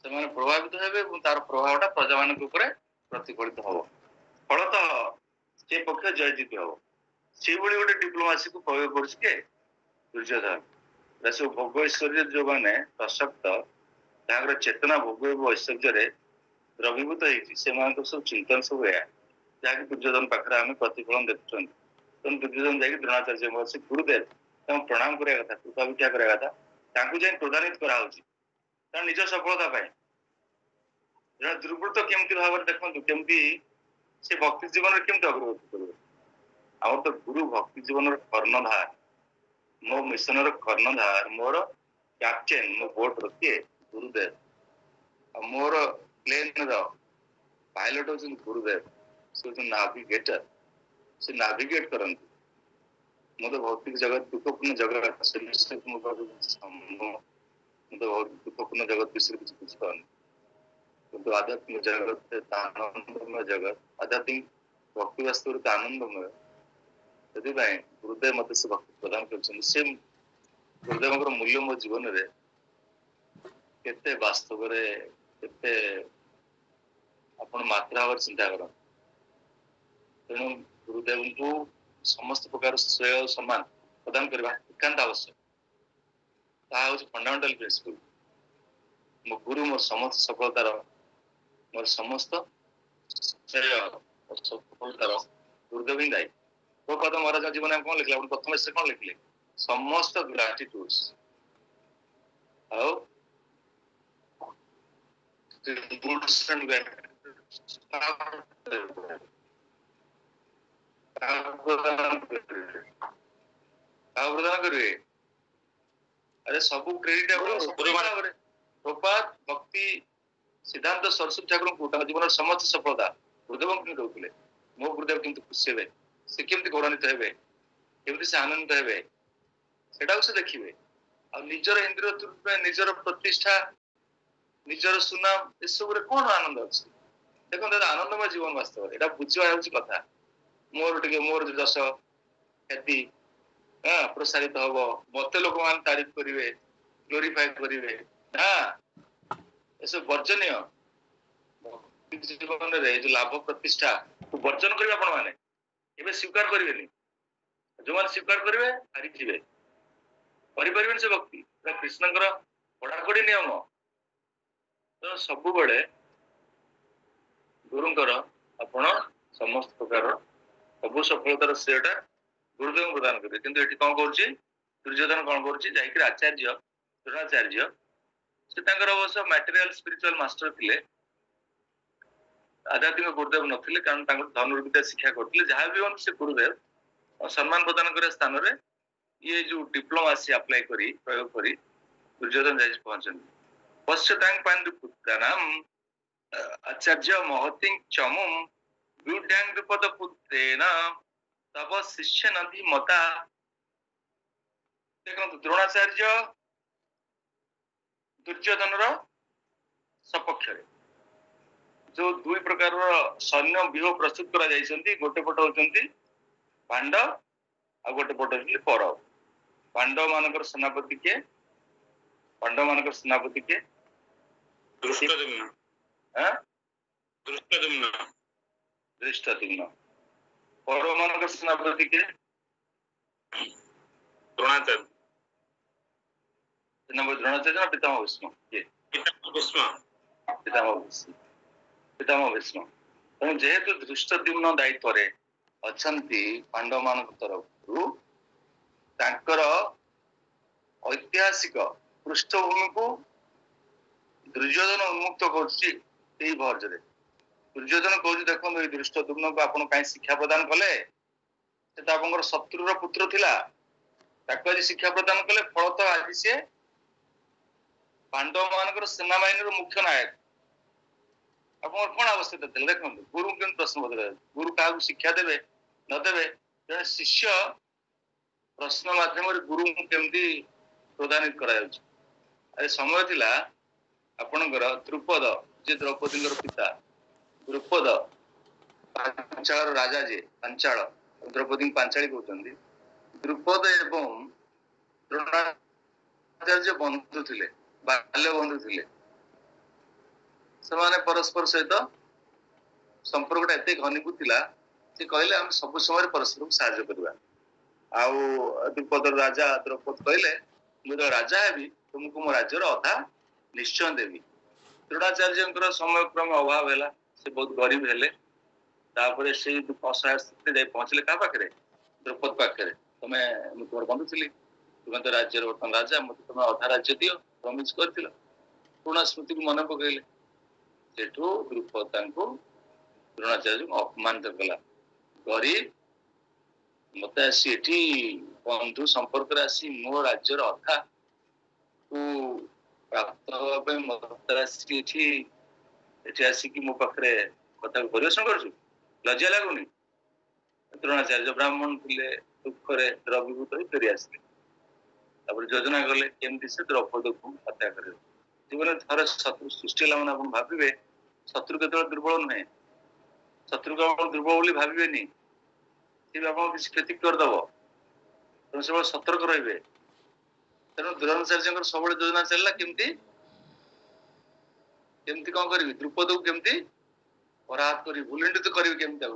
ସେମାନେ ପ୍ରଭାବିତ ହେବେ ଏବଂ ତାର ପ୍ରଭାବଟା ପ୍ରଜା ମାନଙ୍କ ଉପରେ ପ୍ରତିଫଳିତ ହବ। ଫଳତଃ ସେ ପକ୍ଷ ଜୟଜିତ ହବ। ସେଇଭଳି ଗୋଟେ ଡିପ୍ଲୋମାସିକୁ ପ୍ରୟୋଗ କରୁଛି କିଏ? ଦୁର୍ଯ୍ୟୋଧନ। ସବୁ ଭୋଗ ଐଶ୍ୱର୍ଯ୍ୟ ଯୋଉମାନେ ପ୍ରସକ୍ତ, ତାଙ୍କର ଚେତନା ଭୋଗ ଏବଂ ଐଶ୍ୱର୍ଯ୍ୟରେ ଦ୍ରବୀଭୂତ ହେଇଛି, ସେମାନଙ୍କ ସବୁ ଚିନ୍ତନ ସବୁ ଏହା, ଯାହାକି ଦୁର୍ଯ୍ୟୋଧନ ପାଖରେ ଆମେ ପ୍ରତିଫଳନ ଦେଖୁଛନ୍ତି। ତେଣୁ ଦୁର୍ଯ୍ୟୋଧନ ଯାଇକି ଦ୍ରୋଣାଚାର୍ଯ୍ୟଙ୍କ ସେ ଗୁରୁଦେବ ତାଙ୍କୁ ପ୍ରଣାମ କରିବା କଥା, କୃପାଭିକ୍ଷା କରିବା କଥା। ତାଙ୍କୁ ଯାଇ ପ୍ରଦାନିତ କରାହଉଛି ତାର ନିଜ ସଫଳତା ପାଇଁ। ଜଣେ ଦୁର୍ବୃତ୍ତ କେମିତି ଭାବରେ ଦେଖନ୍ତୁ, କେମିତି ସେ ଭକ୍ତି ଜୀବନରେ କେମିତି ଅଗ୍ରଗତି କରିବ। ଆମର ତ ଗୁରୁ ଭକ୍ତି ଜୀବନର କର୍ଣ୍ଣଧାର, ମୋ ମିଶନର କର୍ଣ୍ଣଧାର, ମୋର କ୍ୟାପ୍ଟେନ, ମୋ ବୋଟର କିଏ? ଗୁରୁଦେବ। ଆଉ ମୋର ପ୍ଲେନର ପାଇଲଟ ହଉଛନ୍ତି ଗୁରୁଦେବ। ସେ ହଉଛନ୍ତି ନାଭିଗେଟର। ସେ ନାଭିଗେଟ କରନ୍ତି। ମୁଁ ତ ଭୌତିକ ଜଗତ ଦୁଃଖପୂର୍ଣ୍ଣ ଜଗତ, ମୁଁ ତ ଦୁଃଖପୂର୍ଣ୍ଣ ଜଗତ ବିଷୟରେ କିଛି ବୁଝିପାରୁନି, କିନ୍ତୁ ଆଧ୍ୟାତ୍ମିକ ଜଗତ ଆନନ୍ଦମୟ ଜଗତ, ଆଧ୍ୟାତ୍ମିକ ଭକ୍ତି ବାସ୍ତବରେ ଆନନ୍ଦମୟ। ସେଥିପାଇଁ ଗୁରୁଦେବ ମତେ ସେ ଭକ୍ତି ପ୍ରଦାନ କରିଛନ୍ତି। ସେ ଗୁରୁଦେବଙ୍କର ମୂଲ୍ୟ ମୋ ଜୀବନରେ କେତେ ବାସ୍ତବରେ, କେତେ ଆପଣ ମାତ୍ରା ଭାବରେ ଚିନ୍ତା କରନ୍ତି। ତେଣୁ ଗୁରୁଦେବଙ୍କୁ ସମସ୍ତ ପ୍ରକାର ଶ୍ରେୟ ସମ୍ମାନ ପ୍ରଦାନ କରିବା ଏକାନ୍ତ ଆବଶ୍ୟକ। ତାହା ହଉଛି ଫଣ୍ଡାମେଣ୍ଟାଲ ପ୍ରିନ୍ସିପଲ। ମୋ ଗୁରୁ ମୋର ସମସ୍ତ ସଫଳତାର, ମୋର ସମସ୍ତ ଶ୍ରେୟ ସଫଳତାର ଗୁରୁଦେବ ହିଁ ଦାୟୀ। ପ୍ରଭୁପାଦ ମହାରାଜ ଜୀବନ କଣ ଲେଖିଲେ? ଆପଣ ପ୍ରଥମେ ସେ କଣ ଲେଖିଲେ? ସମସ୍ତ ଗ୍ରାଟିଟ୍ୟୁଡ ଆଉ ପ୍ରଦାନ କରିବେ। ଆରେ ସବୁ କ୍ରେଡିଟ ଆପଣ प्रपात भक्ति सिद्धांत सरस्वती ठाकुर जीवन समस्त सफलता गुरुदेव दौले मो गुरुदेव किंतु खुशी हे से केमती गौरवान्वित हेबे केमती से आनंदित हेबे सेटा से देखिए आ निजर इंद्रिय तृप्ति निजर प्रतिष्ठा निजर सुनाम ए सब रे कोन आनंद अछि देखो आनंदमय जीवन वास्तव एटा बुझवा हेउछि कथा मोर जस ख्याति प्रसारित हब मत लोक मान तारीफ करिवे ग्लोरीफाई करिवे ना ऐसे वर्जनीय जीवन रे जो लाभ प्रतिष्ठा तो वर्जन करिवे आपण माने एबे स्वीकार करिवेनी जो मान स्वीकार करिवे हारि जिवे करि परिबेन से भक्ति कृष्णकर पढ़ाकड़ी नियम तो सब बड़े गुरुंकर आपण समस्त प्रकार सब सफलतार श्रेयटा गुरुदेव प्रदान करें किंतु एठी कौन करूची दुर्योधन कौन करूची जाइकर आचार्य द्रोणाचार्य से तांकर अवश्य मटेरियल स्पिरिचुअल मास्टर थिले आध्यात्मिक गुरुदेव नथिले कारण तांकर धनुर्विद्या शिक्षा करथिले जहां भी हम से गुरुदेव सम्मान प्रदान करे स्थान रे ये जो डिप्लोमेसी अप्लाई करी प्रयोग करी दुर्योधन जाय पहुंचन पश्चातांग पांडु पुत्रानाम आचार्य महतिं चमुम विद्यांग विपद पुत्रेण तब शिष्य नदी मता देखो द्रोणाचार्य दुर्योधन सपक्ष जो दुई प्रकार सैन्य व्यूह प्रस्तुत करा जाइछन्ती गोटे पट होचन्ती पांडव आ गोटे पट होचन्ती कौरव पांडव मानकर सेनापति के दृष्टद्युम्न हां दृष्टद्युम्न कौरव मानकर सेनापति के द्रोणाचार्य द्रोणाचार्य पितामह भीष्म ये पितामह भीष्म तेणु जेहेतु दृष्टद्युम्न दायित्व रे अछंती पांडव मान तरफ तांकर ऐतिहासिक पृष्ठभूमि को दुर्योधन उन्मुक्त करछि एई भर्ज रे दुर्योधन कहूँ देखो ये दृष्टद्युम्न को आपण कहीं शिक्षा प्रदान कले से तो आपंकर शत्रुर पुत्र थिला ताको आज शिक्षा प्रदान कले फलतः आज सी पांडव मानकर सेना बाहिनी मुख्य नायक आप कौन आवश्यकता थी देखो गुरु के प्रश्न बदल गुरु क्या शिक्षा देवे न देवे जड़े शिष्य प्रश्न माध्यम गुरु केमती प्रदानित कर समय थिला आपणकर द्रुपद जे द्रौपदी पिता द्रुपद पांचाल राजा जे पांचाल द्रौपदी पांचाली कहते द्रुपद एवं द्रोणाचार्य बंधु थिले बाल्य बंधु थिले से परस्पर सहित संपर्क एत घनीभूत थिला से कहले हम सब समय परस्पर को साहाय्य करवा द्रुपद राजा द्रौपद कहले मुझे राजा है तुमको मो राज्यर अधा निश्चय देवी द्रोणाचार्य समय क्रम अभाव है से बहुत गरीब हेले तापर से असहाय स्थिति जाई पहुंचले का पाखरे द्रौपद पाखरे तुम्हें तुम बंधु थी तुम्हें तो राज्य बर्तमान राजा मत तुम अधा राज्य दियो प्रमिज कर पुणा स्मृति को मन पकड़े सेठू द्रुपद द्रोणाचार्य अपमानित कला गरीब मत आसी बंधु संपर्क आसी मो राज्यर अधा को प्राप्त होगा मत आसी आसिकी मो पाखे कथा परिवेशन कर लज्जा लगुनि द्रोणाचार्य ब्राह्मण थे दुख द्रवीभूत हो फेरी आसले योजना कले केमती से द्रौपद को हत्या कर जीवन थर शत्रु सृष्टि मैंने आप भावे शत्रु के दुर्बल नुहे शत्रु को आप दुर्बल भावे किसी क्षति करदेव तेनाली सब सतर्क रे तेणु द्रोणाचार्य सब योजना चलला केमती केमती कौन करी द्रुपद को केमती पराहत करी भूलुंडित करी केमती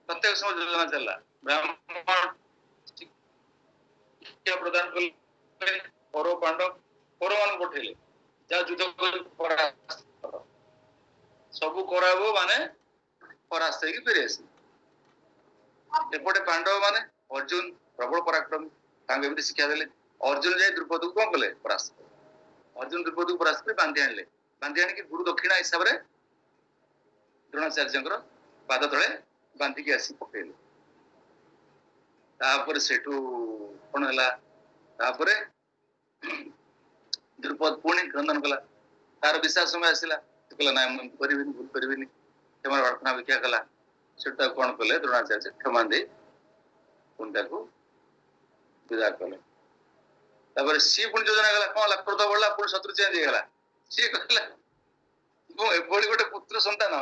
प्रत्येक समय योजना चलला ब्राह्मण शिक्षा प्रदान कले कौरव पांडव कौरव मान पठेले जा युद्ध सब कौरव माने परास्त होगी फेरी आस एपटे पांडव माने अर्जुन प्रबल पराक्रमी शिक्षा देले अर्जुन जाए द्रुपद को कौन कले परास्त अर्जुन द्रुपद को परास्त कर बांधी आनी गुरु दक्षिणा हिसाब से द्रोणाचार्य पाद तले बांधिकी आसी पकड़े सेठू कौन है द्रुपद पुणी क्रंदन कला तार विशा समय आसला कहला ना मुझे करबिनी भूल करबिनी क्षमा प्रार्थना भिक्षा कला सेटा कौन कले द्रोणाचार्य क्षमा दे उनका को विदा कले तापर सी पुणी योजना गला कौन क्रोध बढ़ला पुणी शत्रु चेंज हो गला सी कहला मु एभली गोटे पुत्र संतान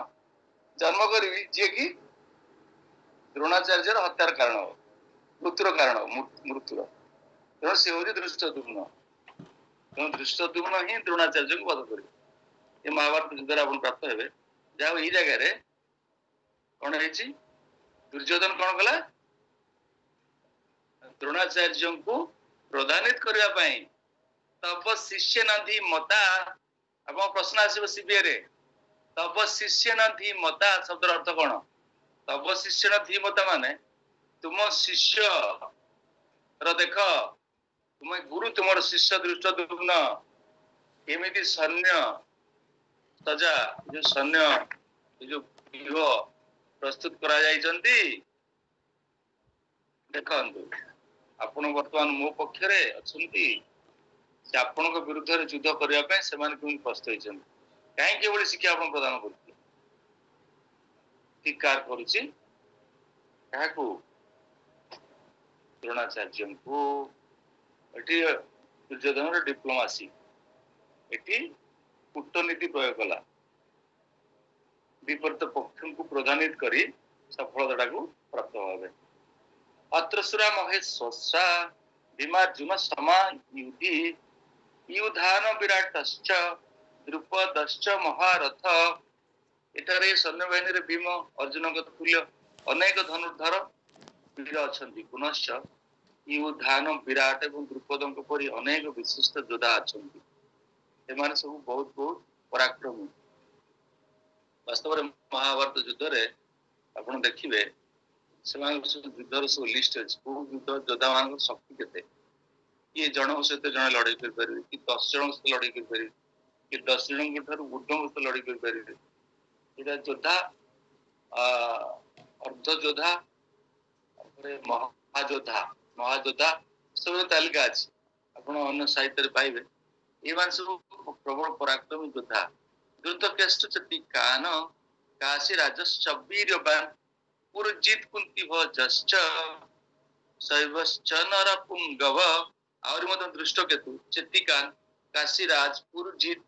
जन्म करबी जे कि द्रोणाचार्य हत्यार कारण हो मृत्युर कारण हो मृत्युर तेणु से हूँ धृष्टद्युम्न तेणु धृष्टद्युम्न ही द्रोणाचार्य को वध कर महाभारत युद्ध आप प्राप्त हे जहाँ ये जगह कौन है दुर्योधन कौन कला द्रोणाचार्य को प्रधानित करने तब शिष्य नदी मता आप प्रश्न आसो सीबीआई तब शिष्य नदी मता शब्द अर्थ कौन तब शिष्य नदी मता माने तुम शिष्य देख तुम गुरु तुम शिष्य दृष्टद्युम्न एमती सैन्य सजा जो सैन्य जो व्यूह प्रस्तुत करा देखु आपण वर्तमान मो पक्षरे अच्छी से आपण विरुद्ध युद्ध करने से प्रस्तुत होती कहीं शिक्षा आप प्रदान कर धिक्कार करुच्ची द्रोणाचार्य को दुर्योधन डिप्लोमासी एटी कूटनीति प्रयोग कला विपरीत पक्ष को प्रधानित करी सफलता को प्राप्त भावे अत्रसुरा महेश्वसा भीमार्जुन समा युधि युधान विराटश्च द्रुपदश्च महारथ एठारे सैन्य बाहिनी रे भीम अर्जुन तुल्य अनेक धनुर्धर वीर अछंती पुनश्च युधान विराट एवं द्रुपद परी अनेक विशिष्ट योद्धा अछंती एमाने सब बहुत बहुत पराक्रमी वास्तव में महाभारत युद्ध रे आपण देखिबे युद्धर सब लिस्ट अच्छे युद्ध योद्धा मान शक्ति केते ये जन सहित जन लड़ाई कर पारे कि 10 जन सहित लड़ाई कर पारे कि 10 जन ऊर्ध्व सहित लड़ाई कर पारे एटा योद्धा अर्ध योद्धा महायोद्धा महायोद्धा सब तालिका अच्छी आप अन्य साहित्य पाइबे ये सब प्रबल पराक्रमी योद्धा द्रुत केष्ट कान काशी राजश्च वीर्यवान पुरजित कुंती भजश्च शैवश्च नरपुंगव और दृष्ट केतु चेतिकान काशीराज पुरजित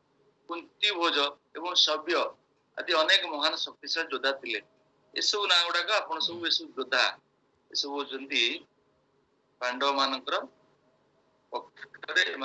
कुंती भोज एवं सभ्य आदि अनेक महान शक्तिशाली योद्धा थिले ए सब ना गुड़ाक आपण सब ए सब योद्धा ए सब होचंती पांडव मानकर पक्षरे